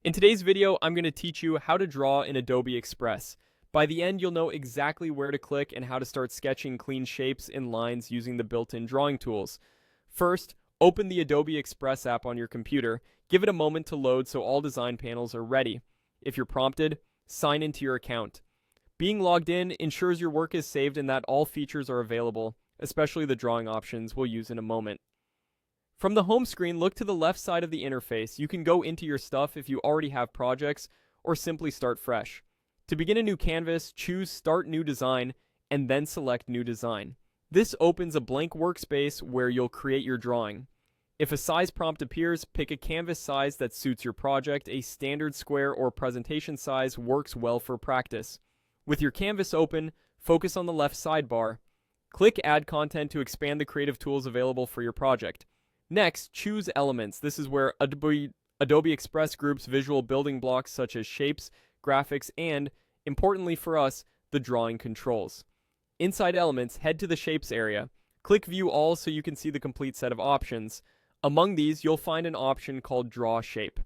In today's video, I'm going to teach you how to draw in Adobe Express. By the end, you'll know exactly where to click and how to start sketching clean shapes and lines using the built-in drawing tools. First, open the Adobe Express app on your computer. Give it a moment to load so all design panels are ready. If you're prompted, sign into your account. Being logged in ensures your work is saved and that all features are available, especially the drawing options we'll use in a moment. From the home screen, look to the left side of the interface. You can go into your stuff if you already have projects, or simply start fresh. To begin a new canvas, choose Start New Design, and then select New Design. This opens a blank workspace where you'll create your drawing. If a size prompt appears, pick a canvas size that suits your project. A standard square or presentation size works well for practice. With your canvas open, focus on the left sidebar. Click Add Content to expand the creative tools available for your project. Next, choose Elements. This is where Adobe Express groups visual building blocks such as shapes, graphics, and, importantly for us, the drawing controls. Inside Elements, head to the Shapes area. Click View All so you can see the complete set of options. Among these, you'll find an option called Draw Shape.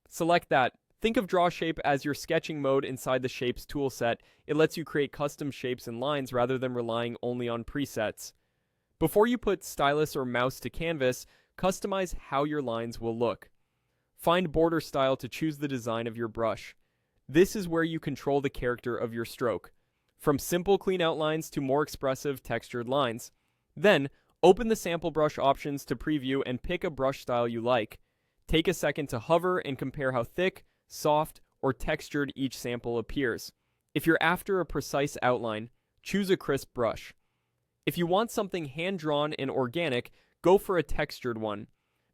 Select that. Think of Draw Shape as your sketching mode inside the Shapes toolset. It lets you create custom shapes and lines rather than relying only on presets. Before you put stylus or mouse to canvas, customize how your lines will look. Find border style to choose the design of your brush. This is where you control the character of your stroke, from simple clean outlines to more expressive textured lines. Then, open the sample brush options to preview and pick a brush style you like. Take a second to hover and compare how thick, soft, or textured each sample appears. If you're after a precise outline, choose a crisp brush. If you want something hand-drawn and organic, go for a textured one.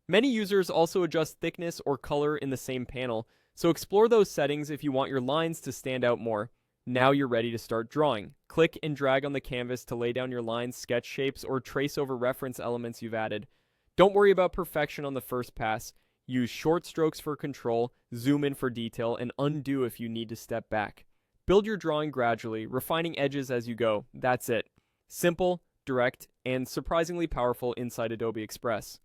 Many users also adjust thickness or color in the same panel, so explore those settings if you want your lines to stand out more. Now you're ready to start drawing. Click and drag on the canvas to lay down your lines, sketch shapes, or trace over reference elements you've added. Don't worry about perfection on the first pass. Use short strokes for control, zoom in for detail, and undo if you need to step back. Build your drawing gradually, refining edges as you go. That's it. Simple, direct, and surprisingly powerful inside Adobe Express.